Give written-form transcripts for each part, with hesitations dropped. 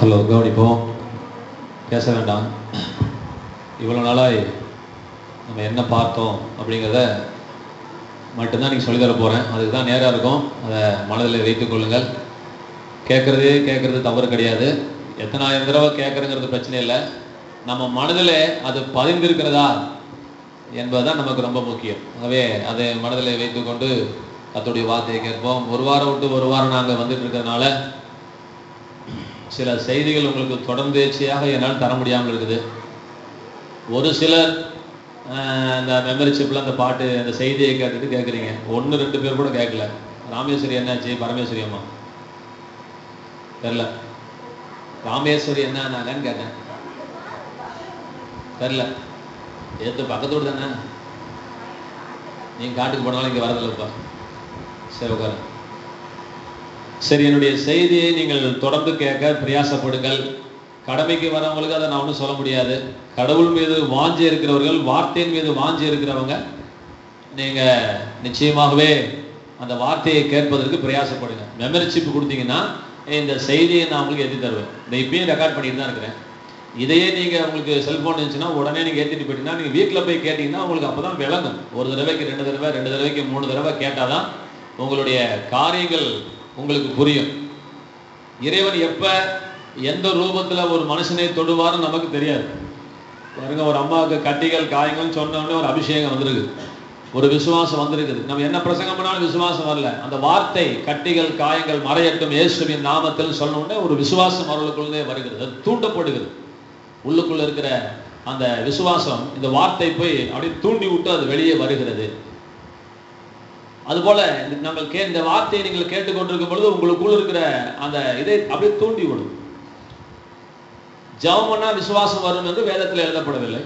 Hello, கவனிப்போம். பேச வேண்டாம். இவ்வளோ நாளாக நம்ம என்ன பார்த்தோம் அப்படிங்கிறத மட்டும்தான் நீங்கள் சொல்லித்தர போகிறேன். அதுக்கு தான் நேராக இருக்கும். அதை மனதில் வைத்துக் கொள்ளுங்கள். கேட்குறது தவறு கிடையாது. எத்தனாயிரம் தடவை கேட்குறங்கிறது பிரச்சனை இல்லை. நம்ம மனதில் அது பதிந்திருக்கிறதா என்பதுதான் நமக்கு ரொம்ப முக்கியம். ஆகவே அதை மனதில் வைத்துக்கொண்டு கர்த்தருடைய வார்த்தையை கேட்போம். ஒரு வாரம் விட்டு ஒரு வாரம் நாங்கள் வந்துட்டு இருக்கிறதுனால சில செய்திகள் உங்களுக்கு தொடர்ந்தேச்சியாக என்னால் தர முடியாமல் இருக்குது. ஒரு சிலர் இந்த மெமரிஷிப்பில் அந்த பாட்டு அந்த செய்தியை கேட்டுட்டு கேட்குறீங்க. 1-2 பேர் கூட கேட்கல. ராமேஸ்வரி என்னாச்சு? பரமேஸ்வரி அம்மா தெரில. ராமேஸ்வரி என்னன்னாங்கன்னு கேட்டேன். தெரில. ஏற்று பக்கத்தோடு தானே. நீங்கள் காட்டுக்கு போனாலும் இங்கே வரதில்லைப்பா. சரி, உட்காரு. சரி, என்னுடைய செய்தியை நீங்கள் தொடர்ந்து கேட்க பிரயாசப்படுங்கள். கடமைக்கு வரவங்களுக்கு அதை நான் ஒன்றும் சொல்ல முடியாது. கடவுள் மீது வாஞ்சி இருக்கிறவர்கள், வார்த்தையின் மீது வாஞ்சி இருக்கிறவங்க, நீங்கள் நிச்சயமாகவே அந்த வார்த்தையை கேட்பதற்கு பிரயாசப்படுங்க. மெமரிஷிப் கொடுத்தீங்கன்னா இந்த செய்தியை நான் உங்களுக்கு ஏற்றி தருவேன். இந்த இப்பயும் ரெக்கார்ட் பண்ணிட்டு தான் இருக்கிறேன். இதையே நீங்கள் உங்களுக்கு செல்ஃபோன் இருந்துச்சுன்னா உடனே நீங்கள் ஏற்றிட்டு போயிட்டீங்கன்னா நீங்கள் வீட்டில் போய் கேட்டிங்கன்னா உங்களுக்கு அப்போ தான் விளங்கும். ஒரு தடவைக்கு 2 தடவை, 2 தடவைக்கு 3 தடவை கேட்டால் தான் உங்களுடைய காரியங்கள் உங்களுக்கு புரியும். இறைவன் எப்போ எந்த ரூபத்தில் ஒரு மனுஷனை தொடுவார்னு நமக்கு தெரியாது. பாருங்க, ஒரு அம்மாவுக்கு கட்டிகள் காயங்கள்னு சொன்னோடனே ஒரு அபிஷேகம் வந்திருக்கு, ஒரு விசுவாசம் வந்திருக்குது. நம்ம என்ன பிரசங்கம் பண்ணாலும் விசுவாசம் வரல. அந்த வார்த்தை கட்டிகள் காயங்கள் மறையட்டும் இயேசுவின் நாமத்தில் சொன்னோடனே ஒரு விசுவாசம் அவர்களுக்குள்ளே வருகிறது, அது தூண்டப்படுகிறது. உள்ளுக்குள்ள இருக்கிற அந்த விசுவாசம் இந்த வார்த்தை போய் அப்படியே தூண்டி விட்டு அது வெளியே வருகிறது. அதுபோல இந்த வார்த்தையை நீங்கள் கேட்டுக்கொண்டிருக்கும் பொழுது உங்களுக்குள்ள இருக்கிற அந்த இதை அப்படியே தூண்டி விடும். ஜெபம் பண்ணா விசுவாசம் வரும் என்று வேதத்தில் எழுதப்படவில்லை.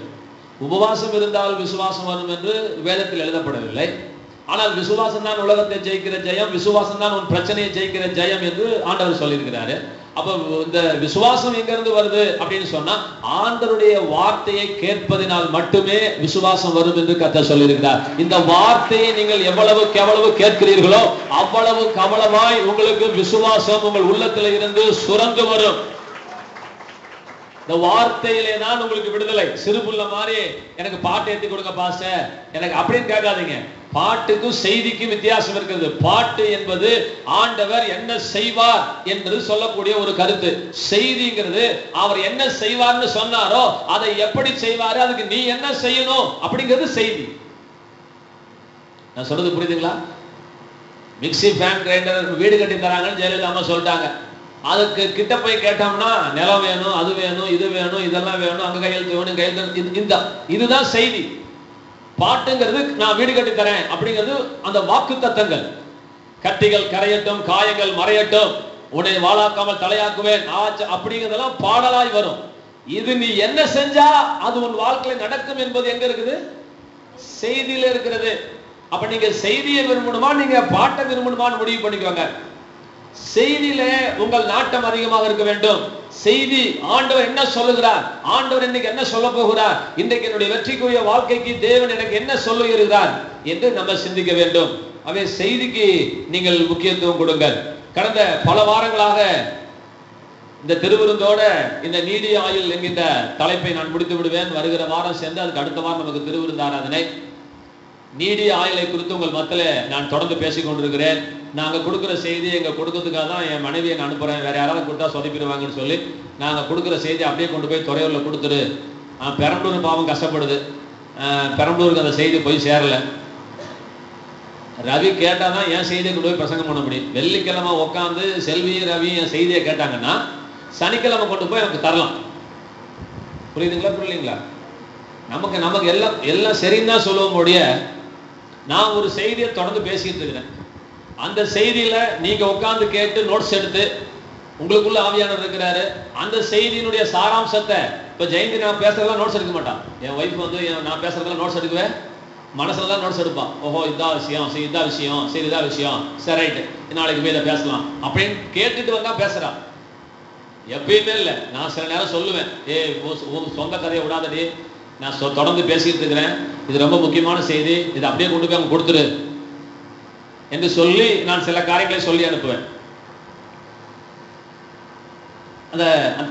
உபவாசம் இருந்தால் விசுவாசம் வரும் என்று வேதத்தில் எழுதப்படவில்லை. ஆனால் விசுவாசம் தான் உலகத்தை ஜெயிக்கிற ஜெயம், விசுவாசம் தான் உன் பிரச்சனையை ஜெயிக்கிற ஜெயம் என்று ஆண்டவர் சொல்லியிருக்கிறாரு. அப்ப இந்த விசுவாசம் எங்கிருந்து வருது அப்படின்னு சொன்னா ஆண்டவருடைய வார்த்தையை கேட்பதினால் மட்டுமே விசுவாசம் வரும் என்று கர்த்தர் சொல்லியிருக்கிறார். இந்த வார்த்தையை நீங்கள் எவ்வளவு கேட்கிறீர்களோ அவ்வளவு கவனமாய் உங்களுக்கு விசுவாசம் உங்கள் உள்ளத்துல இருந்து சுரந்து வரும். இந்த வார்த்தையிலே தான் உங்களுக்கு விடுதலை. சிறுபுள்ள மாதிரி எனக்கு பாட்டு ஏற்றி கொடுங்க பாஸ்டர் எனக்கு அப்படின்னு கேட்காதீங்க. பாட்டுக்கும் செய்திக்கும் வித்தியாசம் இருக்கிறது. பாட்டு என்பது ஆண்டவர் என்ன செய்வார் என்று சொல்லக்கூடிய ஒரு கருத்து. செய்திங்கிறது அவர் என்ன செய்வார்னு சொன்னாரோ அதை எப்படி செய்வாரு, அதுக்கு நீ என்ன செய்யணும் அப்படிங்கிறது செய்தி. நான் சொல்றது புரியுதுங்களா? மிக்சி, ஃபேன், கிரைண்டர் வீடு கட்டி தராங்கன்னு ஜெயலலிதா அம்மா சொல்லிட்டாங்க. அதுக்கு கிட்ட போய் கேட்டோம்னா நிலம் வேணும், அது வேணும், இது வேணும், இதெல்லாம் வேணும், அங்க கையெழுத்து வேணும், கையெழுத்து. இதுதான் செய்தி. பாட்டுங்கிறது நான் வீடு கட்டி தரேன் அப்படிங்கிறது அந்த வாக்கு தத்தங்கள். கட்டிகள் கரையட்டும், காயங்கள் மறையட்டும், உன்னை வாளாக்காமல் தலையாக்குவேன் அப்படிங்கிறதெல்லாம் பாடலாய் வரும். இது நீ என்ன செஞ்சா அது உன் வாழ்க்கையில் நடக்கும் என்பது எங்க இருக்குது? செய்தியில இருக்கிறது. அப்ப நீங்க செய்தியை விரும்பணுமா நீங்க பாட்டை விரும்பணுமான்னு முடிவு பண்ணிக்கோங்க. செய்தியில உங்கள் நாட்டம் அதிகமாக இருக்க வேண்டும். செய்தி ஆண்டவர் என்ன சொல்லுகிறார், ஆண்டவர் இன்னைக்கு என்ன சொல்ல போகிறார், இன்றைக்கு என்னுடைய வெற்றிக்குரிய வாழ்க்கைக்கு தேவன் எனக்கு என்ன சொல்லுகிறார் என்று நம்ம சிந்திக்க வேண்டும். அவை செய்திக்கு நீங்கள் முக்கியத்துவம் கொடுங்கள். கடந்த பல வாரங்களாக இந்த திருவிருந்தோட இந்த நீடி ஆயுள் என்கின்ற தலைப்பை நான் முடித்து விடுவேன். வருகிற வாரம் சேர்ந்து அதுக்கு அடுத்த வாரம் நமக்கு திருவிருந்து ஆராதனை. நீடிய ஆயுளை குறித்து உங்கள் மத்தியில் நான் தொடர்ந்து பேசிக் கொண்டிருக்கிறேன். நாங்கள் கொடுக்குற செய்தி எங்கள் கொடுக்கறதுக்காக தான் என் மனைவியை நான் அனுப்புகிறேன். வேறு யாராவது கொடுத்தா சொதப்பிடுவாங்கன்னு சொல்லி நாங்கள் கொடுக்குற செய்தி அப்படியே கொண்டு போய் துறையூரில் கொடுத்துரு. பெரம்பலூர் பாவம் கஷ்டப்படுது. பெரம்பலூருக்கு அந்த செய்தி போய் சேரலை. ரவி கேட்டால் தான் என் செய்தியை கொண்டு போய் பிரசங்கம் பண்ண முடியும். வெள்ளிக்கிழமை உட்காந்து செல்வி ரவி என் செய்தியை கேட்டாங்கன்னா சனிக்கிழமை கொண்டு போய் எனக்கு தரலாம். புரியுதுங்களா? புரியலீங்களா? நமக்கு எல்லாம் சரின்னு தான் சொல்லுவோம் முடிய நான் ஒரு செய்தியை தொடர்ந்து பேசிட்டு இருக்கிறேன். அந்த செய்தியில நீங்க உட்கார்ந்து கேட்டு நோட்ஸ் எடுத்து உங்களுக்குள்ள ஆவியானவர் இருக்கிறாரு. அந்த செய்தியினுடைய சாராம்சத்தை இப்ப ஜெயந்தி நான் பேசுறதெல்லாம் நோட்ஸ் எடுக்க மாட்டான். என் ஒய்ஃப் வந்து நான் பேசுறதெல்லாம் நோட்ஸ் எடுக்குவேன். மனசுல தான் நோட்ஸ் எடுப்பான். ஓஹோ இதா விஷயம், சரி இதா விஷயம், சரி இதா விஷயம், சரி ரைட்டு நாளைக்கு போய் இதை பேசலாம் அப்படின்னு கேட்டுட்டு வந்தா பேசுறான். எப்பயுமே இல்லை. நான் சில நேரம் சொல்லுவேன், சொந்த கதையை விடாதடி, நான் தொடர்ந்து பேசிட்டு இருக்கிறேன், இது ரொம்ப முக்கியமான செய்தி, இதை அப்படியே கொண்டு போய் அவங்க கொடுத்துரு என்று சொல்லி நான் சில காரியங்களை சொல்லி அனுப்புவேன். அந்த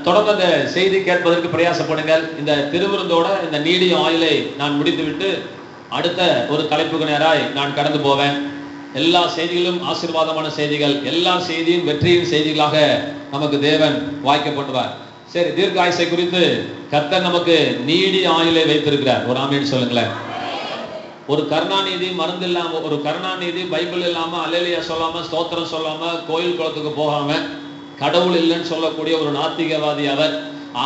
தொடர்ந்து அந்த செய்தி கேட்பதற்கு பிரயாசப்படுங்கள். இந்த திருவிருந்தோட இந்த நீடிய ஆயுளை நான் முடித்துவிட்டு அடுத்த ஒரு தலைப்புக்கு நேராய் நான் கடந்து போவேன். எல்லா செய்திகளும் ஆசீர்வாதமான செய்திகள், எல்லா செய்தியும் வெற்றியின் செய்திகளாக நமக்கு தேவன் வாய்க்கப்படுவார். சரி, தீர்க்க ஆயுசை குறித்து கர்த்தர் நமக்கு நீடிய ஆயுளை வைத்திருக்கிறார். ஒரு ஆமீன் சொல்லுங்களேன். ஒரு கருணாநிதி மருந்து இல்லாம, ஒரு கருணாநிதி பைபிள் இல்லாம, அல்லேலூயா சொல்லாம, ஸ்தோத்திரம் சொல்லாம, கோயில் குளத்துக்கு போகாம, கடவுள் இல்லைன்னு சொல்லக்கூடிய ஒரு நாத்திகவாதி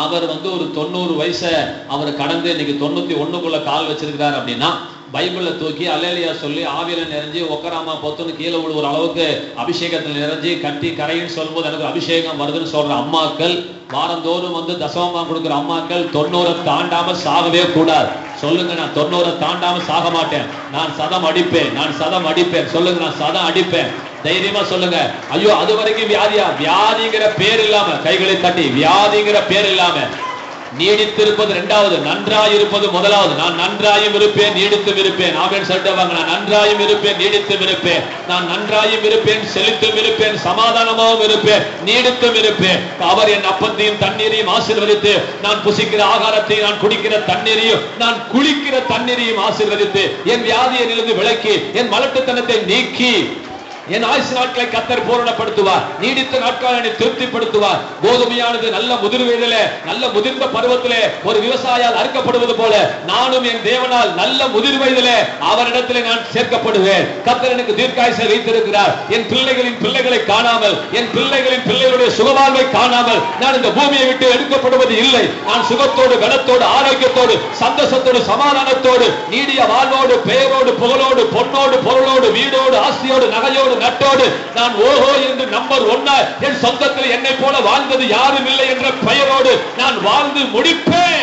அவர் வந்து ஒரு 90 வயசை அவர் கடந்து இன்னைக்கு 91க்குள்ள கால் வச்சிருக்கிறார் அப்படின்னா, பைபிளை தூக்கி அல்லேலூயா சொல்லி ஆவியில நிறைஞ்சு ஒக்கராமா பொத்துன்னு கீழே விழுவுற அளவுக்கு அபிஷேகத்தில் நிறைஞ்சு கட்டி கரைன்னு சொல்லும்போது எனக்கு அபிஷேகம் வருதுன்னு சொல்ற அம்மாக்கள், வாரந்தோறும் வந்து தசமமா கொடுக்குற அம்மாக்கள் 90 தாண்டாம சாகவே கூடாது. சொல்லுங்க, நான் 90 தாண்டாம சாக மாட்டேன், நான் சதம் அடிப்பேன், நான் சதம் அடிப்பேன். சொல்லுங்க, நான் சதம் அடிப்பேன். தைரியமா சொல்லுங்க. ஐயோ அது வரைக்கும் வியாதியா? வியாதிங்கிற பேர் இல்லாம கைகளை தட்டி, வியாதிங்கிற பேர் இல்லாம நீடித்திருப்பது இரண்டாவது, நன்றாயிருப்பது முதலாவது. நான் நன்றாயும் இருப்பேன், நீடித்தும் இருப்பேன். ஆமென் சொல்லிட்டு வாங்க. நான் நன்றாயும் இருப்பேன், நீடித்தும் இருப்பேன். நான் நன்றாயும் இருப்பேன், செழித்தும் இருப்பேன், சமாதானமாகவும் இருப்பேன், நீடித்தும் இருப்பேன். அவர் என் அப்பத்தையும் தண்ணீரையும் ஆசீர்வதித்து, நான் புசிக்கிற ஆகாரத்தையும், நான் குடிக்கிற தண்ணீரையும், நான் குளிக்கிற தண்ணீரையும் ஆசீர்வதித்து, என் வியாதியிலிருந்து விலக்கி, என் மலட்டுத்தனத்தை நீக்கி, என் ஆயுசு நாட்களை கர்த்தர் பூரணப்படுத்துவார். நீடித்த நாட்களை என்னை திருப்திப்படுத்துவார். கோதுமையானது நல்ல முதிர் வயதிலே, நல்ல முதிர்ந்த பருவத்திலே ஒரு விவசாயியால் அறுக்கப்படுவது போல, நானும் என் தேவனால் நல்ல முதிர் வயதிலே அவரிடத்திலே நான் சேர்க்கப்படுவேன். கர்த்தர் எனக்கு தீர்க்காயுசை வைத்திருக்கிறார். என் பிள்ளைகளின் பிள்ளைகளை காணாமல், என் பிள்ளைகளின் பிள்ளைகளுடைய சுகவாழ்வை காணாமல் நான் இந்த பூமியை விட்டு எடுக்கப்படுவது இல்லை. நான் சுகத்தோடு, கனத்தோடு, ஆரோக்கியத்தோடு, சந்தோஷத்தோடு, சமாதானத்தோடு, நீடிய வாழ்வோடு, பெயரோடு, புகழோடு, பொன்னோடு, பொருளோடு, வீடோடு, ஆஸ்தியோடு, நகையோடு, நட்டோடு நான் ஓஹோ என்று நம்பர் 1 என் சொந்தத்தில் என்னை போல வாழ்ந்தது யாரும் இல்லை என்ற பெயரோடு நான் வாழ்ந்து முடிப்பேன்.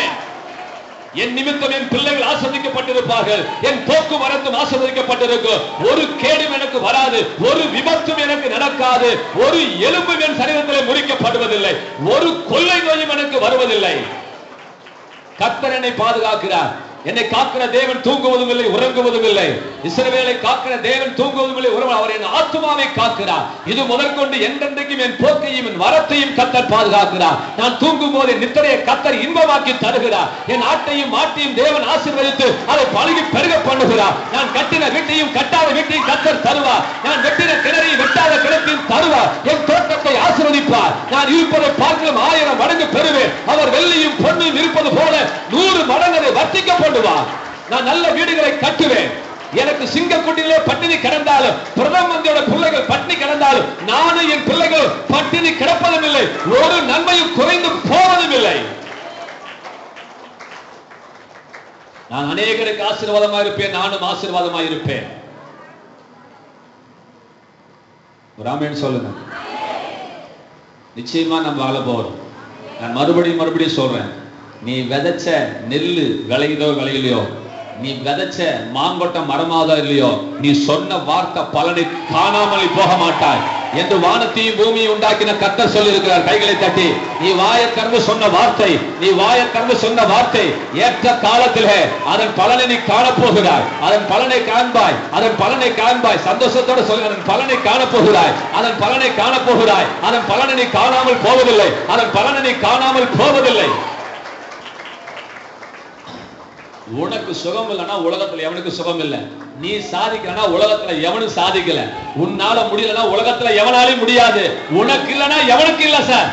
என் நிமித்தம் என் பிள்ளைகள் ஆசீர்வதிக்கப்பட்டிருப்பார்கள். என் போக்குவரத்தும் ஆசீர்வதிக்கப்பட்டிருக்கும். ஒரு கேடும் எனக்கு வராது, ஒரு விபத்தும் எனக்கு நடக்காது, ஒரு எலும்பும் என் சரீரத்தில் முறிக்கப்படுவதில்லை, ஒரு கொள்ளை நோயும் எனக்கு வருவதில்லை. கர்த்தர் என்னை பாதுகாக்கிறார். என்னை காக்கிற தேவன் தூங்குவதும் இல்லை, உறங்குவதும் இல்லை. இஸ்ரவேலை காக்கிற தேவன் தூங்குவதும் இல்லை, அவர் என் ஆத்துமாவை காக்கிறார். இது முதற்கொண்டு என்றென்றைக்கும் என் போக்கையும் என் வரத்தையும் கர்த்தர் பாதுகாக்கிறார். நான் தூங்கும் போது நித்திரையை கர்த்தர் இன்பமாக்கி தருகிறார். என் ஆட்டையும் மாட்டையும் தேவன் ஆசீர்வதித்து அதை பழுகி பெருக பண்ணுகிறார். நான் கட்டின வீட்டையும் கட்டாத வீட்டையும் கர்த்தர் தருவார். நான் வெட்டின கிணறையும் வெட்டாத கிணத்தையும் தருவார். என் தோட்டத்தை ஆசீர்வதிப்பார். நான் இருப்பதை பார்க்கலாம் 1000 மடங்கு பெறுவேன். அவர் வெள்ளியும் பொன்னும் இருப்பது போல 100 மடங்கு அதை வர்த்திக்க நான் நல்ல வீடுகளை கட்டுவேன். எனக்கு சிங்கக்குட்டியிலே பட்டினி கிடந்தாலும், பிரதம மந்திரியோட பிள்ளைகள் பட்டினி கிடந்தாலும், நானும் என் பிள்ளைகள் பட்டினி கிடப்பதும் இல்லை, ஒரு நன்மையும் குறைந்து போவதும் இல்லை. நான் அநேகருக்கு ஆசீர்வாதமாக இருப்பேன், நானும் ஆசீர்வாதமாக இருப்பேன். ஒரு ஆமென் சொல்லுங்க. நிச்சயமா நம்ம வாழ போறோம். நான் மறுபடியும் சொல்றேன். நீ விதைச்ச நெல்லு விளையுதோ விளையிலையோ, நீ விதைச்ச மாங்கொட்டம் மரமாதோ இல்லையோ, நீ சொன்ன வார்த்தை பலனை காணாமல் போக மாட்டாய் என்று வானத்தையும் பூமியை உண்டாக்கின கர்த்தர் சொல்லி இருக்கிறார். கைகளை தட்டி, நீ வாயை திறந்து சொன்ன வார்த்தை, நீ வாயை திறந்து சொன்ன வார்த்தை ஏற்ற காலத்திலே அதன் பலனை நீ காணப்போகிறாய். அதன் பலனை காண்பாய், அதன் பலனை காண்பாய். சந்தோஷத்தோடு சொல்லி, அதன் பலனை காணப்போகிறாய், அதன் பலனை காணப்போகிறாய். அதன் பலனை நீ காணாமல் போவதில்லை, அதன் பலனை நீ காணாமல் போவதில்லை. உனக்கு சுகம் இல்லைன்னா உலகத்துல எவனுக்கு சுகம் இல்லை. நீ சாதிக்கலன்னா உலகத்துல எவனும் சாதிக்கல. உன்னால முடியலன்னா உலகத்துல எவனாலையும் முடியாது. உனக்கு இல்லைன்னா எவனுக்கு இல்ல சார்.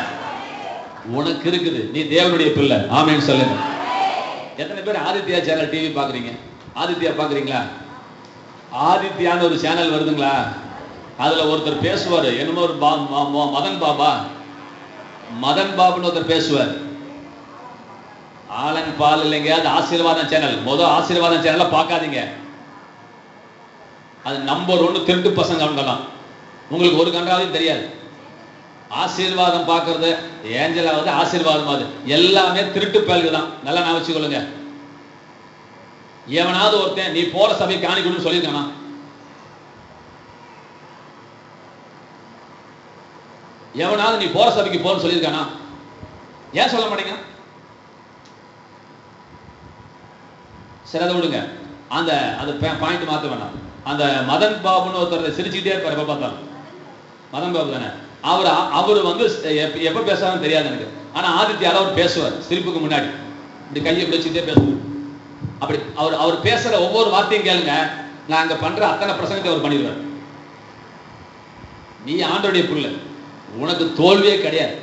உனக்கு இருக்குது, நீ தேவனுடைய பிள்ளை. ஆமென் சொல்லுங்க. எத்தனை பேர் ஆதித்யா சேனல் டிவி பாக்குறீங்க? ஆதித்யா பாக்குறீங்களா? ஆதித்யான்னு ஒரு சேனல் வருதுங்களா? அதுல ஒருத்தர் பேசுவாரு, என்னமோ ஒரு மதன் பாபுன்னு ஒருத்தர் பேசுவார். ஆலன் பால் இல்லைங்க, அது ஆசீர்வாதம் சேனல். ஆசீர்வாதம் சேனல்ல பார்க்காதீங்க. அது நம்பர் 1 திருட்டு பசங்க. அவங்கலாம் உங்களுக்கு ஒரு கண்டாலும் தெரியாது. ஆசீர்வாதம் பார்க்கறது, ஏஞ்சலாவது ஆசீர்வாதமாவது எல்லாமே திருட்டு பயலுக்கு தான். நல்லா நான் வச்சுக்கொள்ளுங்க. எவனாவது ஒருத்தன் நீ போற சபை காணிக்கணும்னு சொல்லியிருக்கானா? எவனாவது நீ போற சபைக்கு போன்னு சொல்லியிருக்கானா? ஏன் சொல்ல மாட்டீங்க? சிறத விடுங்க. அது பாயிண்ட் மாத்த வேண்டாம். அந்த மதன் பாபுன்னு ஒருத்தர் சிரிச்சுக்கிட்டே இருப்பார். எப்ப பார்த்தாலும் மதன் பாபு தானே. அவர் வந்து எப்ப பேசுறான்னு தெரியாது எனக்கு. ஆனா ஆதித்யால அவர் பேசுவார் சிரிப்புக்கு முன்னாடி இப்படி கையை பிடிச்சிட்டே பேசுவார். அப்படி அவர் பேசுற ஒவ்வொரு வார்த்தையும் கேளுங்க, நான் அங்க பண்ற அத்தனை பிரசங்கத்தை அவர் பண்ணிடுவார். நீ ஆண்டோடைய புள்ள, உனக்கு தோல்வியே கிடையாது,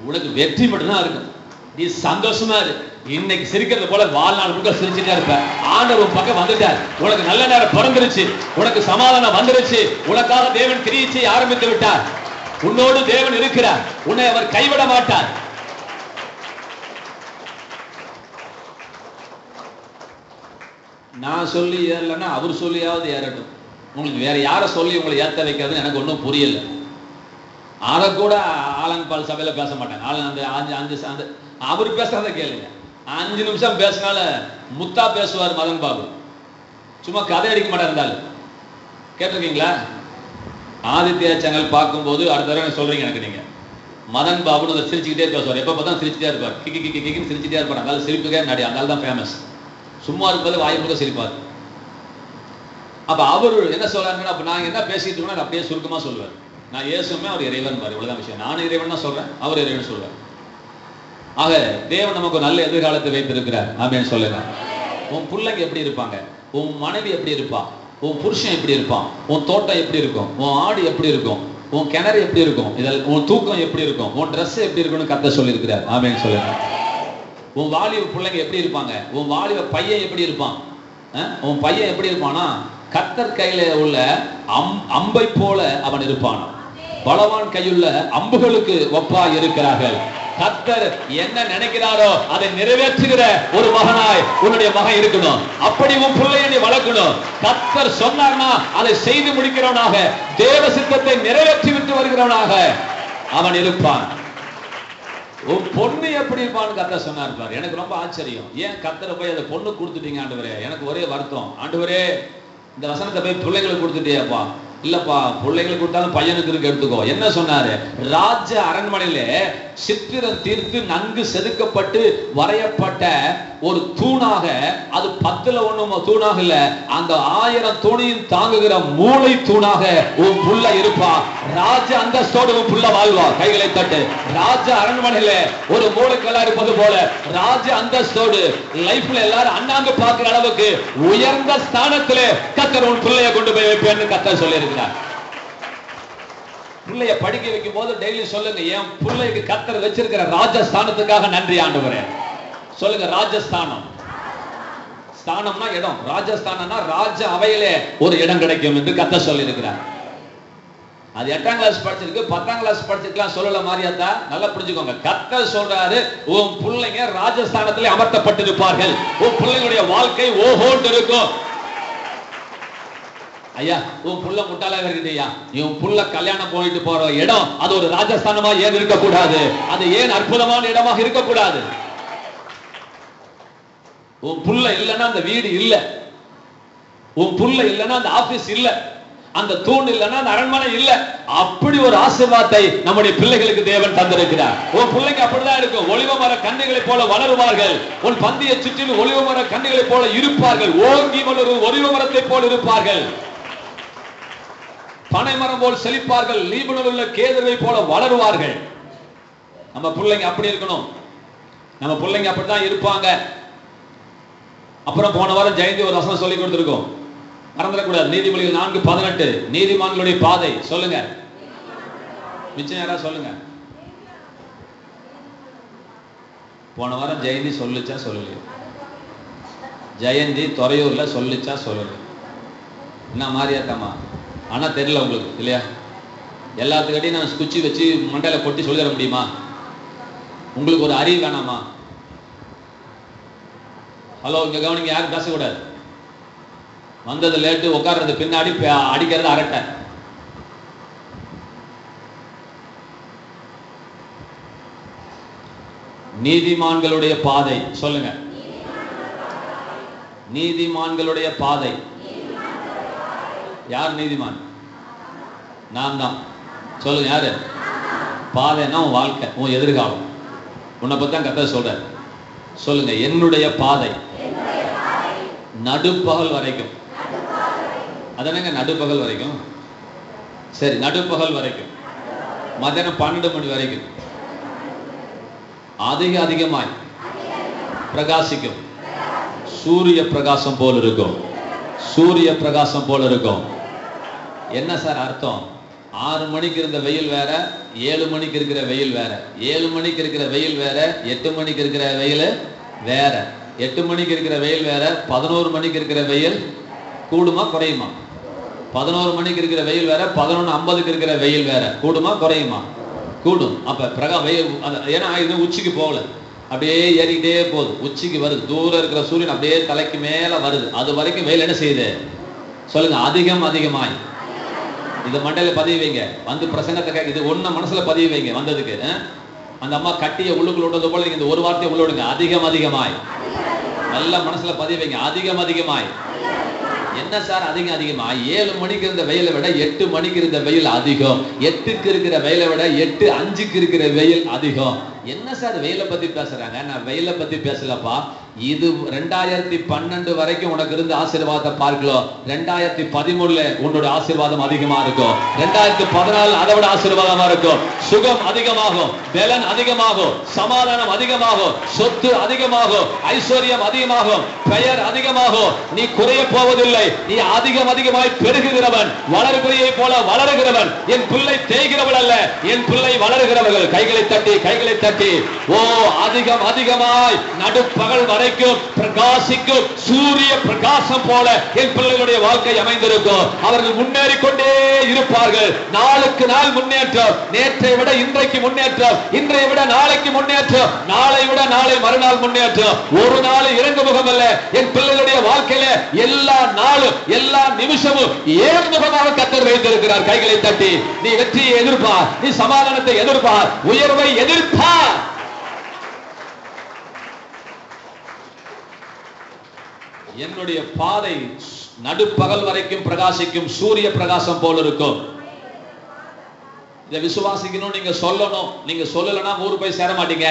உனக்கு வெற்றி மட்டும்தான் இருக்கும். நீ சந்தோஷமா இரு. இன்னைக்கு சிரிக்கிறது போல வாழ்நாள் முழுக்க சிரிச்சுட்டே இருப்ப. ஆண்டவர் பக்கம் வந்துட்டார். உனக்கு நல்ல நேரம் பிறந்துருச்சு, உனக்கு சமாதானம் வந்துருச்சு, உனக்காக தேவன் கிரியை செய்ய ஆரம்பித்து விட்டார். உன்னோடு தேவன் இருக்கிறார், உன்னை அவர் கைவிட மாட்டார். நான் சொல்லி ஏறலன்னா அவர் சொல்லியாவது ஏறட்டும். உங்களுக்கு வேற யாரை சொல்லி உங்களை ஏத்த வைக்கிறதுன்னு எனக்கு ஒன்றும் புரியல. அதை கூட ஆலங்பால் சபையில பேச மாட்டாங்க. அந்த அவர் பேசுறத கேளுங்க. 5 நிமிஷம் பேசினால முத்தா பேசுவார் மதன் பாபு. சும்மா கதை அடிக்க மாட்டார் இருந்தாலும். கேட்டிருக்கீங்களா? ஆதித்யா சேனல் பார்க்கும்போது அடுத்த தடவை சொல்றீங்க எனக்கு, நீங்க மதன் பாபுன்னு அதை சிரிச்சுக்கிட்டே பேசுவார். எப்ப பார்த்தா சிரிச்சுட்டே இருப்பார், கிக்கி கிக்கி கிக்கின்னு சிரிச்சுட்டே இருப்பார். அதனால சிரிப்புக்கே நடி, அதனால தான் ஃபேமஸ். சும்மா இருப்பது வாய் முழுக்க சிரிப்பார். அப்ப அவர் என்ன சொல்றாங்கன்னா, அப்ப நாங்க என்ன பேசிட்டு இருக்கோம் அப்படியே சுருக்கமா சொல்லுவார். நான் இயேசுமே அவர் இறைவன் பாரு, இவ்வளவுதான் விஷயம். நான் இறைவன் தான் சொல்றேன், அவர் இறைவன் சொல்றார். ஆக தேவன் நமக்கு நல்ல எதிர்காலத்தை வைத்திருக்கிறார். ஆமென் சொல்லுங்க. உன் பிள்ளைங்க எப்படி இருப்பாங்க, உன் மனைவி எப்படி இருப்பா, உன் புருஷன் எப்படி இருப்பான், உன் தோட்டம் எப்படி இருக்கும், உன் ஆடு எப்படி இருக்கும், உன் கிணறு எப்படி இருக்கும், இதில் உன் தூக்கம் எப்படி இருக்கும், உன் ட்ரெஸ் எப்படி இருக்கும்னு கர்த்தர் சொல்லியிருக்கிறார். ஆமென் சொல்லுங்க. உன் வாலிப பிள்ளைங்க எப்படி இருப்பாங்க, உன் வாலிப பையன் எப்படி இருப்பான், உன் பையன் எப்படி இருப்பானா கர்த்தர் கையில உள்ள அம்பை போல அவன் இருப்பான். பலவான் கையுள்ள அம்புகளுக்கு ஒப்பா இருக்கிறார்கள். கர்த்தர் என்ன நினைக்கிறாரோ அதை நிறைவேற்றுகிற ஒரு மகனாய் உன்னுடைய மகன் இருக்கணும். அப்படி உன் பிள்ளையை நீ வளர்க்கணும். கர்த்தர் சொன்னார்னா அதை செய்து முடிக்கிறவனாக, தேவ சித்தத்தை நிறைவேற்றி விட்டு வருகிறவனாக அவன் இருப்பான். உன் பொண்ணு எப்படி இருப்பான்னு கர்த்தர் சொன்னார் பாரு. எனக்கு ரொம்ப ஆச்சரியம். ஏன் கர்த்தரை போய் அதை பொண்ணு கொடுத்துட்டீங்க ஆண்டவரே? எனக்கு ஒரே வருத்தம். ஆண்டவரே, இந்த வசனத்தை போய் பிள்ளைங்களுக்கு கொடுத்துட்டியாப்பா. இல்லப்பா, பிள்ளைங்களுக்கு கொடுத்தாலும் பையனுக்கு இருக்கு, எடுத்துக்கோ. என்ன சொன்னாரு? ராஜ அரண்மனையில சித்திரம் தீர்த்து நன்கு செதுக்கப்பட்டு வரையப்பட்ட ஒரு தூணாக, அது 10ல் 1 தூணாக இல்ல, அந்த 1000 தூணையும் தாங்குகிற மூளை தூணாக உன் புள்ள இருப்பா. ராஜ அந்தஸ்தோடு உன் புள்ள வாழ்வா. கைகளை தட்டு. ராஜ அரண்மனையில ஒரு மூளைக்கல்லா இருப்பது போல ராஜ அந்தஸ்தோடு லைஃப்ல எல்லாரும் அண்ணாந்து பார்க்கிற அளவுக்கு உயர்ந்த ஸ்தானத்திலே கர்த்தர் உன் பிள்ளைய கொண்டு போய் வைப்பேன்னு கர்த்தர் சொல்லி இருக்கிறார். பிள்ளைய படிக்க வைக்கும் போது டெய்லி சொல்லுங்க, என் பிள்ளைக்கு கர்த்தர் வச்சிருக்கிற ராஜஸ்தானத்துக்காக நன்றி ஆண்டவரே. சொல்லுங்க, ராஜஸ்தானம். ஸ்தானம்னா இடம், ராஜஸ்தானம்னா ராஜ அவையிலே ஒரு இடம் கிடைக்கும் என்று கர்த்தர் சொல்லி இருக்கிறார். அது 8ஆம் கிளாஸ் படிச்சிருக்கு, 10ஆம் கிளாஸ் படிச்சிருக்கலாம் சொல்லல மாரியாத்தா. நல்லா புரிஞ்சுக்கோங்க. கர்த்தர் சொல்றாரு, உன் பிள்ளைங்க ராஜஸ்தானத்திலே அமர்த்தப்பட்டிருப்பார்கள். உன் பிள்ளைங்களுடைய வாழ்க்கை ஓஹோன்னு இருக்கும். ஐயா, உன் புள்ள முட்டாளா இருக்குதுயா, உன் புள்ள கல்யாணம் போயிட்டு போற இடம் அது ஒரு ராஜஸ்தானமா ஏன் இருக்கக்கூடாது? அது ஏன் அற்புதமான இடமாக இருக்கக்கூடாது? உன் புள்ள இல்லைன்னா அந்த வீடு இல்ல, உன் புள்ள இல்லைன்னா அந்த ஆபீஸ் இல்ல, அந்த தூண் இல்லைன்னா அந்த அரண்மனை இல்ல. அப்படி ஒரு ஆசீர்வாதத்தை நம்முடைய பிள்ளைகளுக்கு தேவன் தந்திருக்கிறார். உன் பிள்ளைங்க அப்படிதான் இருக்கும். ஒளிவ மர கன்றுகளை போல வளருவார்கள். உன் பந்தியை சுற்றிலும் ஒளிவ மர கன்றுகளை போல இருப்பார்கள். ஓங்கி வளரும் ஒளிவ மரத்தை போல இருப்பார்கள். பனை மரம் போல் செழிப்பார்கள். லீபனோனில் உள்ள கேதுருவை போல வளருவார்கள். நம்ம பிள்ளைங்க அப்படி இருக்கணும். நம்ம பிள்ளைங்க அப்படிதான் இருப்பாங்க. அப்புறம் போன வாரம் ஜெயந்தி ஒரு வசனம் சொல்லி கொடுத்திருக்கோம், மறந்துடக்கூடாது. நீதிமொழிகள் 4:18 நீதிமான்களுடைய பாதை. சொல்லுங்க, மிச்சம் யாரா சொல்லுங்க. போன வாரம் ஜெயந்தி சொல்லிச்சா சொல்லலையா? ஜெயந்தி துறையூர்ல சொல்லிச்சா சொல்லல? என்ன மாரியாத்தாமா? ஆனா தெரியல உங்களுக்கு இல்லையா? எல்லாத்துக்கிட்டையும் நான் குச்சி வச்சு மண்டையில கொட்டி சொல்லி தர முடியுமா? உங்களுக்கு ஒரு அறிவு வேணாமா? ஹலோ, இங்க கவனிங்க, யாரும் பேசக்கூடாது. வந்தது லேட்டு, உட்கார்றது பின்னாடி, அடிக்கிறது அரட்டை. நீதிமான்களுடைய பாதை. சொல்லுங்க, நீதிமான்களுடைய பாதை. யார் நீதிமான்? நான் தான். சொல்லுங்க, யாரு? பாதைன்னா உன் வாழ்க்கை, உன் எதிர்காலம். உன்னை பத்தி தான் கர்த்தர் சொல்றார். சொல்லுங்க, என்னுடைய பாதை நடுப்பகல் வரைக்கும். அதனங்க நடுப்பகல் வரைக்கும்? சரி, நடுப்பகல் வரைக்கும். மதியானம் 12 மணி வரைக்கும் அதிகமாய் பிரகாசிக்கும். சூரிய பிரகாசம் போல இருக்கும். சூரிய பிரகாசம் போல இருக்கும். என்ன சார் அர்த்தம்? 6 மணிக்கு இருந்த வெயில் வேற, 7 மணிக்கு இருக்கிற வெயில் வேற. 7 மணிக்கு இருக்கிற வெயில் வேற, 8 மணிக்கு இருக்கிற வெயில் வேற. 8 மணிக்கு இருக்கிற வெயில் வேற, 11 மணிக்கு இருக்கிற வெயில் கூடுமா குறையுமா? 11 மணிக்கு இருக்கிற வெயில் வேற, 11:50க்கு இருக்கிற வெயில் வேற. கூடுமா குறையுமா? கூடும். அப்ப வெயில், ஏன்னா இது உச்சிக்கு போகல, அப்படியே ஏறிக்கிட்டே போகுது. உச்சிக்கு வருது. தூரம் இருக்கிற சூரியன் அப்படியே தலைக்கு மேல வருது. அது வரைக்கும் வெயில் என்ன செய்யுது சொல்லுங்க? அதிகமாய். இது மண்டையில பதிவு வைங்க. வந்து பிரசங்கத்தை இது ஒண்ணு மனசுல பதிவு வைங்க. வந்ததுக்கு அந்த அம்மா கட்டிய உள்ளுக்குள்ள விட்டது போல நீங்க இந்த ஒரு வார்த்தையை உள்ள விடுங்க. அதிகமாய். நல்ல மனசுல பதிவு வைங்க. அதிகமாய். என்ன சார் அதிகமாய்? 7 மணிக்கு இருந்த வெயிலை விட 8 மணிக்கு இருந்த வெயில் அதிகம். 8க்கு இருக்கிற வெயிலை விட 8:05க்கு இருக்கிற வெயில் அதிகம். என்ன சார் வெயிலை பத்தி பேசுறாங்க? நான் வெயிலை பத்தி பேசலப்பா. இது 2012 வரைக்கும் உனக்கு இருந்த ஆசீர்வாதத்தை பார்க்கலாம். 2013 உன்னோட ஆசீர்வாதம் அதிகமா இருக்கும். 2014 அதை விட ஆசீர்வாதமா இருக்கும். சுகம் அதிகமாகும், பலன் அதிகமாகும், சமாதானம் அதிகமாகும், சொத்து அதிகமாகும், ஐஸ்வர்யம் அதிகமாகும், பெயர் அதிகமாகும். நீ குறைய போவதில்லை. நீ அதிகமாய் பெருகுகிறவன், வளர்பிறையை போல வளருகிறவன். என் பிள்ளை தேய்கிறவள் அல்ல, என் பிள்ளை வளருகிறவர்கள். கைகளை தட்டி ஓ அதிகமாய் நடுப்பகல் வரைக்கும் பிரகாசிக்கும் சூரிய பிரகாசம் போல என் பிள்ளைகளுடைய வாழ்க்கை அமைந்திருக்கும். அவர்கள் முன்னேறி கொண்டே இருப்பார்கள். நாளுக்கு நாள் முன்னேற்றம். நேற்றை விட இன்றைக்கு முன்னேற்றம், இன்றைய விட நாளைக்கு முன்னேற்றம், நாளை விட நாளை மறுநாள் முன்னேற்றம். ஒரு நாள் இறங்கு முகம் அல்ல. என் பிள்ளைகளுடைய வாழ்க்கையில எல்லா நாளும் எல்லா நிமிஷமும் ஏறுமுகமாக கர்த்தர் வைத்திருக்கிறார். கைகளை தட்டி நீ வெற்றியை எதிர்பார், நீ சமாதானத்தை எதிர்பார், உயர்வை எதிர்பார். என்னுடைய பாதை நடுப்பகல் வரைக்கும் பிரகாசிக்கும் சூரிய பிரகாசம் போல இருக்கும். இதை விசுவாசிக்கணும். நீங்க சொல்லணும். நீங்க சொல்லலன்னா ஊரு போய் சேர மாட்டீங்க.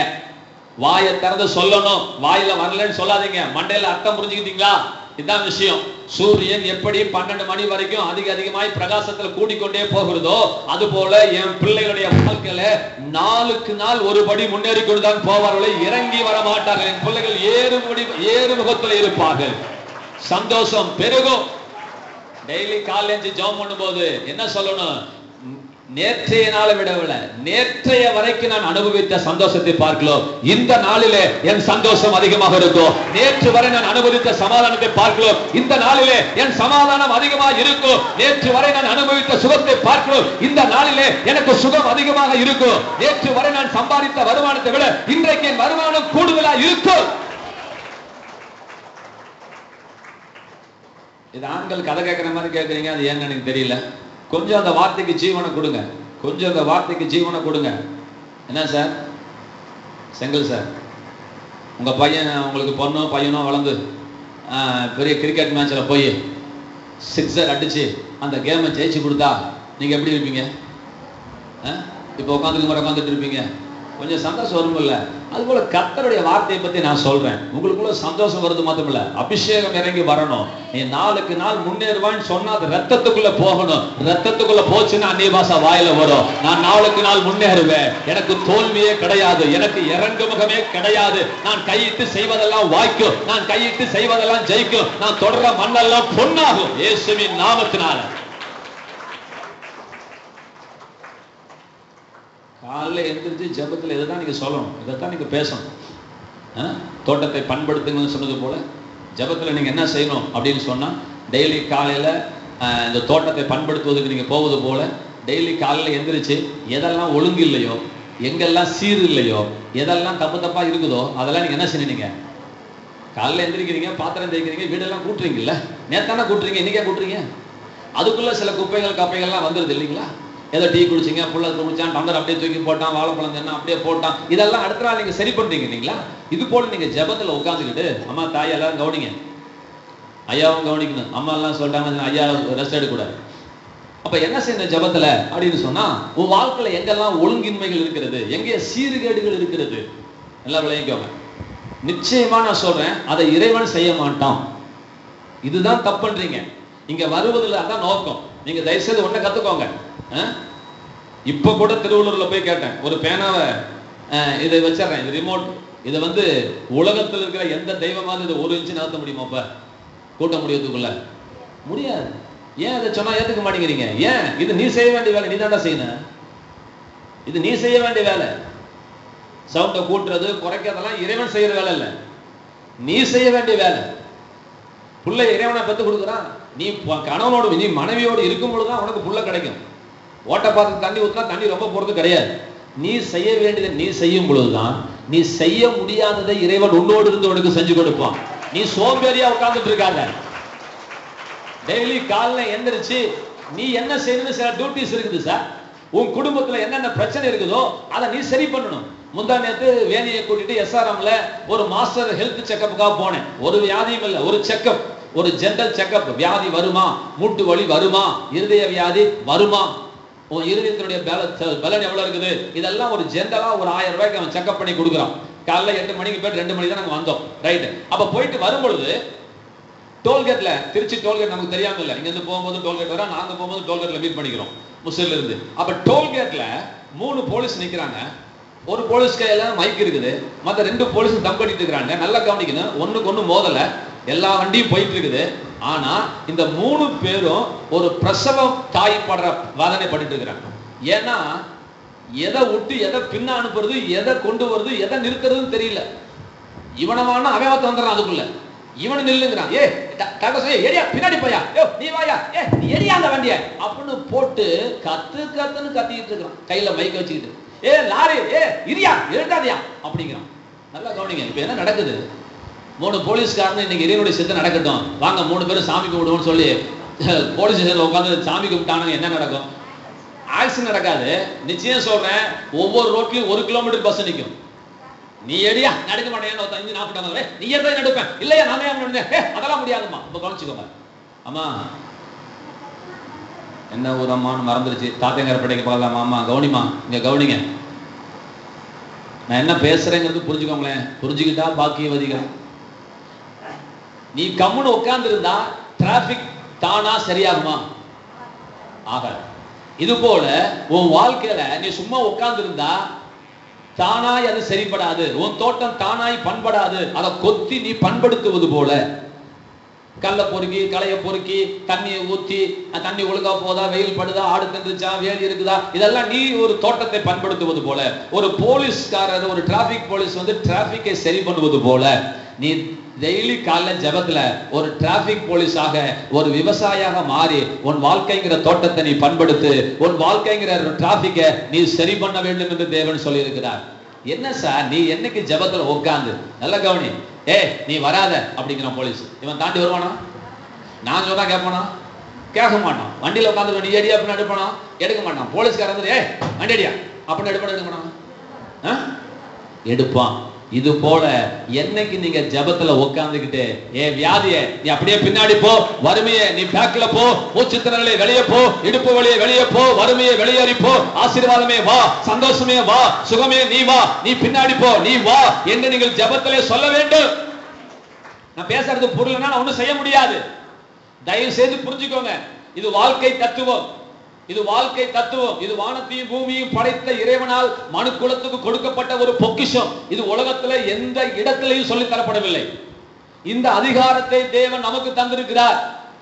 வாயை திறந்து சொல்லணும். வாயில வரலன்னு சொல்லாதீங்க. மண்டையில அர்த்தம் புரிஞ்சுக்கிட்டீங்களா? இதுதான் விஷயம். சூரியன் எப்படி 12 மணி வரைக்கும் அதிகமாய் பிரகாசத்துல கூடிக்கொண்டே போகிறதோ அது போல என் பிள்ளைகளுடைய வாழ்க்கையில நாளுக்கு நாள் ஒருபடி முன்னேறி கொண்டுதான் போவார்களே, இறங்கி வர மாட்டார்கள். என் பிள்ளைகள் ஏறுமுகத்தில் இருப்பார்கள். சந்தோஷம் பெருகும். டெய்லி காலையில ஜெபம் பண்ணும்போது என்ன சொல்லணும்? நேற்றைய நாளை விடவில்லை, நேற்றைய வரைக்கும் நான் அனுபவித்த சந்தோஷத்தை பார்க்கலாம். இந்த நாளிலே என் சந்தோஷம் அதிகமாக இருக்கும். நேற்று வரை நான் அனுபவித்த சமாதானத்தை பார்க்கலாம். இந்த நாளிலே என் சமாதானம் அதிகமாக இருக்கும். நேற்று வரை நான் அனுபவித்த சுகத்தை பார்க்கலாம். இந்த நாளிலே எனக்கு சுகம் அதிகமாக இருக்கும். நேற்று வரை நான் சம்பாதித்த வருமானத்தை விட இன்றைக்கு என் வருமானம் கூடுதலாக இருக்கும். இது ஆண்கள் கதை கேட்கிற மாதிரி கேட்கறீங்க. அது ஏன்னு எனக்கு தெரியல. கொஞ்சம் அந்த வார்த்தைக்கு ஜீவனை கொடுங்க. கொஞ்சம் அந்த வார்த்தைக்கு ஜீவனை கொடுங்க. என்ன சார் செங்கல் சார், உங்க பையன் உங்களுக்கு பொண்ணோ பையனோ வளர்ந்து பெரிய கிரிக்கெட் மேட்சில் போய் 6 அடிச்சு அந்த கேமை ஜெயிச்சு கொடுத்தா நீங்க எப்படி இருப்பீங்க? இப்போ உட்காந்துட்டு இருப்பீங்க. கொஞ்சம் சந்தோஷம் வரும் இல்ல? அது போல கர்த்தருடைய வார்த்தையை பத்தி நான் சொல்றேன். உங்களுக்குள்ள சந்தோஷம் வருது மாத்திரம் இல்ல, அபிஷேகம் இறங்கி வரணும். நீ நாளுக்கு நாள் முன்னேறுவான்னு சொன்னா அது ரத்தத்துக்குள்ள போகணும். ரத்தத்துக்குள்ள போச்சுன்னா அந்நிய பாஷை வாயில வரும். நான் நாளுக்கு நாள் முன்னேறுவேன். எனக்கு தோல்வியே கிடையாது, எனக்கு இறங்கு முகமே கிடையாது. நான் கையிட்டு செய்வதெல்லாம் வாய்க்கும், நான் கையிட்டு செய்வதெல்லாம் ஜெயிக்கும், நான் தொடர மண்ணெல்லாம் பொன்னாகும் இயேசுவின் நாமத்தினால. காலைல எந்திரிச்சு ஜெபத்தில் இதைதான் நீங்க சொல்லணும், இதைத்தான் நீங்க பேசணும். தோட்டத்தை பண்படுத்துங்கன்னு சொன்னது போல ஜெபத்தில் நீங்க என்ன செய்யணும் அப்படின்னு சொன்னா, டெய்லி காலையில இந்த தோட்டத்தை பண்படுத்துவதற்கு நீங்க போவது போல டெய்லி காலையில எந்திரிச்சு எதெல்லாம் ஒழுங்கு இல்லையோ, எங்கெல்லாம் சீர் இல்லையோ, எதெல்லாம் தப்பா இருக்குதோ அதெல்லாம் நீங்க என்ன செய்யணும்? காலையில எந்திரிக்கிறீங்க, பாத்திரம் தேய்க்கிறீங்க, வீடெல்லாம் கூட்டுறீங்கல்ல, நேத்தானே கூட்டுறீங்க, இன்னைக்கே கூட்டுறீங்க. அதுக்குள்ள சில குப்பைகள் கப்பைகள்லாம் வந்துருது இல்லைங்களா? ஏதோ டீ குடிச்சிங்க, புள்ள குடிச்சான், டம்ளர் அப்படியே தூக்கி போட்டான், வாழைப்பழம் தின்னா அப்படியே போட்டான், இதெல்லாம் அடுத்த நாள் நீங்க சரி பண்றீங்க இல்லைங்களா? இது போல நீங்க ஜெபத்துல உட்காந்துக்கிட்டு அம்மா தாய் எல்லாரும் கவனிங்க, ஐயாவும் கவனிக்கணும். அம்மா எல்லாம் சொல்லிட்டாங்க ஐயா ரெஸ்ட் எடுக்கக்கூடாது. அப்ப என்ன செய்யணும் ஜெபத்துல அப்படின்னு சொன்னா, உன் வாழ்க்கையில எங்கெல்லாம் ஒழுங்கின்மைகள் இருக்கிறது, எங்கே சீர்கேடுகள் இருக்கிறது எல்லாம் விளைவிக்கோங்க. நிச்சயமா நான் சொல்றேன், அதை இறைவன் செய்ய மாட்டான். இதுதான் தப்பு. இங்க வருவதில்லை, அதான் நோக்கம். நீங்க தயவுசெய்து ஒண்ணு கத்துக்கோங்க. இப்ப கூட திருவள்ளூர்ல போய் கேட்டேன், ஒரு பேனாவை இதை வச்சிடறேன், இது ரிமோட், இதை வந்து உலகத்தில் இருக்கிற எந்த தெய்வமாவது இதை 1 இன்ச்சு நகர்த்த முடியுமா? இப்ப கூட்ட முடியறதுக்குள்ள முடியாது. ஏன் அதை சொன்னா ஏத்துக்க மாட்டேங்கிறீங்க? ஏன்? இது நீ செய்ய வேண்டிய வேலை, நீ தாண்டா செய்யணும். இது நீ செய்ய வேண்டிய வேலை. சவுண்டை கூட்டுறது குறைக்கிறதெல்லாம் இறைவன் செய்யற வேலை இல்லை, நீ செய்ய வேண்டிய வேலை. புள்ள இறைவனை பெற்று கொடுக்குறான். நீ கணவனோடு நீ மனைவியோடு இருக்கும் பொழுதுதான் உனக்கு புள்ள கிடைக்கும். ஓட்ட பார்த்து தண்ணி ஊற்றினா தண்ணி ரொம்ப போறது கிடையாது. நீ செய்ய வேண்டியதை நீ செய்யும் பொழுதுதான் நீ செய்ய முடியாததை இறைவன் உன்னோடு இருந்து உனக்கு செஞ்சு கொடுப்பான். நீ சோம்பேறியா உட்கார்ந்துட்டு இருக்காத. டெய்லி காலைல எந்திரிச்சு நீ என்ன செய்யணும்னு சில டியூட்டிஸ் இருக்குது சார். உன் குடும்பத்துல என்னென்ன பிரச்சனை இருக்குதோ அதை நீ சரி பண்ணணும். முந்தா நேத்து வேணியை கூட்டிட்டு SRMல ஒரு மாஸ்டர் ஹெல்த் செக்கப்புக்காக போனேன். ஒரு வியாதியும் இல்லை, ஒரு செக்கப், ஒரு ஜெனரல் செக்கப். வியாதி வருமா, மூட்டு வலி வருமா, இருதய வியாதி வருமா, உன் இருதயத்தினுடைய பலன் எவ்வளவு இருக்குது, இதெல்லாம் ஒரு ஜெனரலா ஒரு 1000 ரூபாய்க்கு அவன் செக்அப் பண்ணி கொடுக்குறான். காலைல 8 மணிக்கு போய் 2 மணிக்கு தான் நாங்க வந்தோம். ரைட். அப்ப போயிட்டு வரும்பொழுது டோல்கேட்ல, திருச்சி டோல்கேட் நமக்கு தெரியாம இல்லை, இங்க இருந்து போகும்போது டோல்கேட் வர, நாங்க போகும்போது டோல்கேட்ல மீட் பண்ணிக்கிறோம் முசில்ல இருந்து. அப்ப டோல்கேட்ல 3 போலீஸ் நிக்கிறாங்க. ஒரு போலீஸ் கையில மைக் இருக்குது, மற்ற 2 போலீஸ் தம் கட்டிட்டு இருக்கிறாங்க. நல்லா கவனிக்கணும், ஒண்ணுக்கு ஒண்ணு மோதல, எல்லா வண்டியும் போயிட்டு இருக்குது. ஆனா இந்த 3 பேரும் ஒரு பிரசவம் தாய் படுற வாதனை பண்ணிட்டு இருக்கிறாங்க. ஏன்னா எதை விட்டு எதை பின்ன அனுப்புறது, எதை கொண்டு வருது, எதை நிறுத்துறதுன்னு தெரியல. இவனமான அவன் வந்துடுறான், அதுக்குள்ள இவனு நில்லுங்கிறான். ஏரியா பின்னாடி போயா, நீ வாயா, நீ எரியா அந்த வண்டிய அப்படின்னு போட்டு கத்துன்னு கத்திக்கிட்டு இருக்கிறான், கையில மைக்க வச்சுக்கிட்டு. லாரி இரியா எழுதாதியா அப்படிங்கிறான். நல்லா கவனிங்க, இப்ப என்ன நடக்குது? 3 போலீஸ்காரன் இன்னைக்கு இறைவனுடைய சித்தம் நடக்கட்டும், வாங்க 3 பேரும் சாமி கும்பிடுவோம்னு சொல்லி போலீஸ் ஸ்டேஷன்ல உட்காந்து சாமி கும்பிட்டானுங்க. என்ன நடக்கும்? ஆக்சிடென்ட் நடக்காது. நிச்சயம் சொல்றேன், ஒவ்வொரு ரோட்லயும் 1 கிலோமீட்டர் பஸ் நிற்கும். நீ எடியா நடக்க மாட்டேன், 40 நீ எதை நடுப்பேன், இல்லையா நானே அதெல்லாம் முடியாதுமா. இப்ப கவனிச்சுக்கோங்க. அம்மா என்ன ஒரு அம்மான்னு மறந்துருச்சு, தாத்தைங்கரப்படைக்கு பார்க்கலாமா? அம்மா கவனிமா, இங்க கவனிங்க, நான் என்ன பேசுறேங்கிறது புரிஞ்சுக்கோங்களேன். புரிஞ்சுக்கிட்டா பாக்கியவதிகள். நீ கம்முன்னு உட்கார்ந்து இருந்தா டிராபிக் தானா சரியாகுமா? ஆகாது. இது போல உன் வாழ்க்கையில நீ சும்மா உட்கார்ந்து இருந்தா தானாய் அது சரிப்படாது. உன் தோட்டம் தானாய் பண்படாது. அதை கொத்தி நீ பண்படுத்துவது போல, கல்ல பொறுக்கி களைய பொறுக்கி தண்ணியை ஊத்தி, தண்ணி ஒழுங்கா போதா, வெயில் படுதா, ஆடு தின்றுச்சா, வேலி இருக்குதா, இதெல்லாம் நீ ஒரு தோட்டத்தை பண்படுத்துவது போல, ஒரு போலீஸ்காரர், ஒரு டிராபிக் போலீஸ் வந்து டிராபிக்கை சரி பண்ணுவது போல, நீ டெய்லி காலைல ஜபத்துல ஒரு டிராபிக் போலீஸாக, ஒரு விவசாயியாக மாறி உன் வாழ்க்கைங்கிற தோட்டத்தை நீ பண்படுத்து. உன் வாழ்க்கைங்கிற டிராபிக்கை நீ சரி பண்ண வேண்டும் என்று தேவன் சொல்லி இருக்கிறார். என்ன சார் நீ என்னைக்கு ஜபத்துல உட்கார்ந்து, நல்ல கவனி, நீ வராத அப்படிங்கிற போலீஸ், இவன் தாண்டி வருவானா? நான் சொன்னா கேட்பானா? கேட்க மாட்டான். வண்டியில உட்காந்து நீ ஏடியா அப்படின்னு எடுப்பானா? எடுக்க மாட்டான். போலீஸ்காரன் வண்டி அடியா அப்படின்னு எடுக்க மாட்டான், எடுப்பான். இது போல என்னைக்கு நீங்க ஜபத்துல உட்கார்ந்துகிட்டு, வியாதிய நீ அப்படியே பின்னாடி போ, வறுமையை நீ பேக்ல போ, மூச்சுத்திறனை வெளியே போ, இடுப்பு வழியே வெளியே போ, வறுமையை வெளியேறி போ, ஆசீர்வாதமே வா, சந்தோஷமே வா, சுகமே நீ வா, நீ பின்னாடி போ, நீ வா என்று நீங்கள் ஜபத்திலே சொல்ல வேண்டும். நான் பேசுறது புரியலன்னா நான் ஒண்ணும் செய்ய முடியாது. தயவு செய்து புரிஞ்சுக்கோங்க, இது வாழ்க்கை தத்துவம். இது வாழ்க்கை தத்துவம். இது வானத்தையும் பூமியையும் படைத்த இறைவனால் மனு குலத்துக்கு கொடுக்கப்பட்ட ஒரு பொக்கிஷம். இது உலகத்துல எந்த இடத்திலையும் சொல்லி தரப்படவில்லை. இந்த அதிகாரத்தை தேவன் நமக்கு தந்திருக்கிறார்.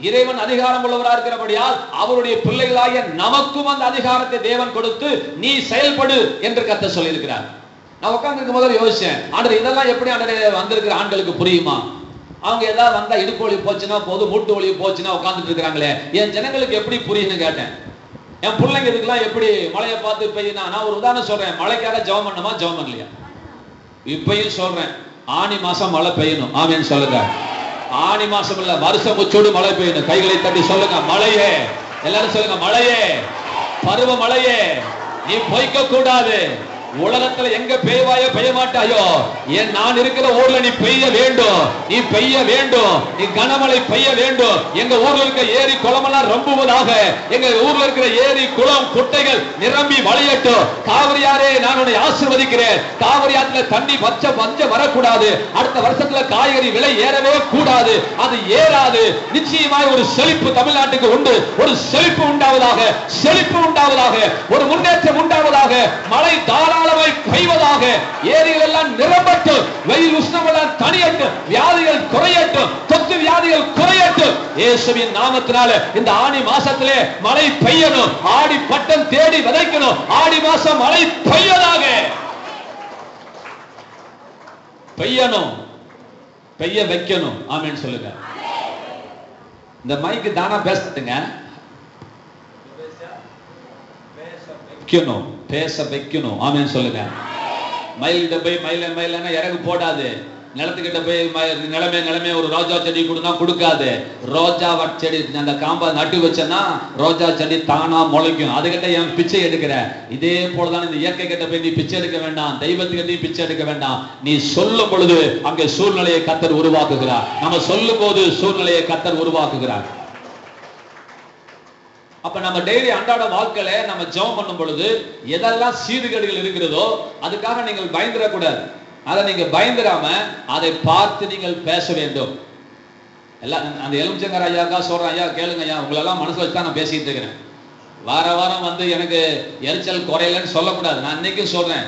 இறைவன் அதிகாரம் உள்ளவராக இருக்கிறபடியால் அவருடைய பிள்ளைகளாகிய நமக்கும் அந்த அதிகாரத்தை தேவன் கொடுத்து நீ செயல்படு என்று கர்த்தர் சொல்லி இருக்கிறார். நான் உட்கார்ந்து இருக்கும் போது யோசிச்சேன், ஆண்டவரே இதெல்லாம் எப்படி ஆண்டவரே வந்திருக்கிற ஆண்களுக்கு புரியுமா? அவங்க ஏதாவது வந்தா இடுப்பு வலி போச்சுன்னா போதும், மூட்டு வலி போச்சுன்னா உட்கார்ந்துட்டு இருக்கிறாங்களே, என் ஜனங்களுக்கு எப்படி புரியுன்னு கேட்டேன். என் பிள்ளைங்க இதுக்கெல்லாம் எப்படி மழையை பார்த்து பெய்யுனா, நான் ஒரு உதாரணம் சொல்றேன். மழைக்காக ஜெபம் பண்ணணுமா? ஜெபம் பண்ணலையா? இப்பயும் சொல்றேன், ஆனி மாசம் மழை பெய்யணும். ஆமேன்னு சொல்லுங்க. ஆனி மாசம் இல்ல, வருஷம் முச்சோடு மழை பெய்யணும். கைகளை தட்டி சொல்லுங்க, மழையே. எல்லாரும் சொல்லுங்க, மழையே, பருவ மழையே, நீ பொய்க்க கூடாது. உலகத்துல எங்க பெய்வாயோ பெய்ய மாட்டாயோ, ஏன் நான் இருக்கிற ஊர்ல நீ பெய்ய வேண்டும், நீ பெய்ய வேண்டும், நீ கனமழை பெய்ய வேண்டும். எங்க ஊர்ல இருக்க ஏரி குளமெல்லாம் ரொம்புவதாக, எங்க ஊர்ல இருக்கிற ஏரி குளம் குட்டைகள் நிரம்பி வழியட்டும். காவிரியாரே நான் உன்னை ஆசீர்வதிக்கிறேன். காவிரி ஆத்துல தண்ணி பஞ்சம் வரக்கூடாது. அடுத்த வருஷத்துல காய்கறி விலை ஏறவே கூடாது, அது ஏறாது. நிச்சயமாய் ஒரு செழிப்பு தமிழ்நாட்டுக்கு உண்டு. ஒரு செழிப்பு உண்டாவதாக, செழிப்பு உண்டாவதாக, ஒரு முன்னேற்றம் உண்டாவதாக. மழை தாராளமாய் பெய்வதாக. ஏரிகள் எல்லாம் நிரம்பட்டும், வெயில் உஷ்ணம் எல்லாம் தணியட்டும், வியாதிகள் குறையட்டும், தொற்று வியாதிகள் குறையட்டும். இயேசுவின் நாமத்தினால இந்த ஆடி மாசத்திலே மழை பெய்யணும். ஆடி பட்டம் தேடி விதைக்கணும். ஆடி மாசம் மழை பெய்யதாக, பெய்யணும், பெய்ய வைக்கணும். ஆமென் சொல்லுங்க. இந்த மைக்கு தானா பேசுதுங்க, பேச வைக்கணும். ஆமென் சொல்லுங்க. மயில்கிட்ட போய் மயிலன்னா இறகு போடாது. நிலத்துக்கிட்ட போய் நிலமே ஒரு ரோஜா செடி கொடுனா கொடுக்காது. ரோஜா செடி அந்த காம்பை நட்டு வச்சேன்னா ரோஜா செடி தானா முளைக்கும். அதுகிட்ட என் பிச்சை எடுக்கிற. இதே போலதான் இந்த இயற்கை கிட்ட போய் நீ பிச்சை எடுக்க வேண்டாம், தெய்வத்துக்கிட்டையும் பிச்சை எடுக்க வேண்டாம். நீ சொல்லும் பொழுது அங்கே சூழ்நிலையை கர்த்தர் உருவாக்குகிறார். நம்ம சொல்லும் போது சூழ்நிலையை கர்த்தர் உருவாக்குகிறார். அப்ப நம்ம டெய்லி அன்றாட வாழ்க்கையில நம்ம ஜெபம் பண்ணும் பொழுது எதெல்லாம் சீர்கேடுகள் இருக்கிறதோ அதுக்காக நீங்கள் பயந்துடக்கூடாது. அதை நீங்க பயந்துடாம அதை பார்த்து நீங்கள் பேச வேண்டும். எல்லாம் அந்த எலுமிச்சங்கர் ஐயாக்கா சொல்றேன், ஐயா கேளுங்க ஐயா, உங்களெல்லாம் மனசுல வச்சுதான் நான் பேசிட்டு இருக்கிறேன். வாரம் வந்து எனக்கு எரிச்சல் குறையலன்னு சொல்லக்கூடாது. நான் இன்னைக்கும் சொல்றேன்,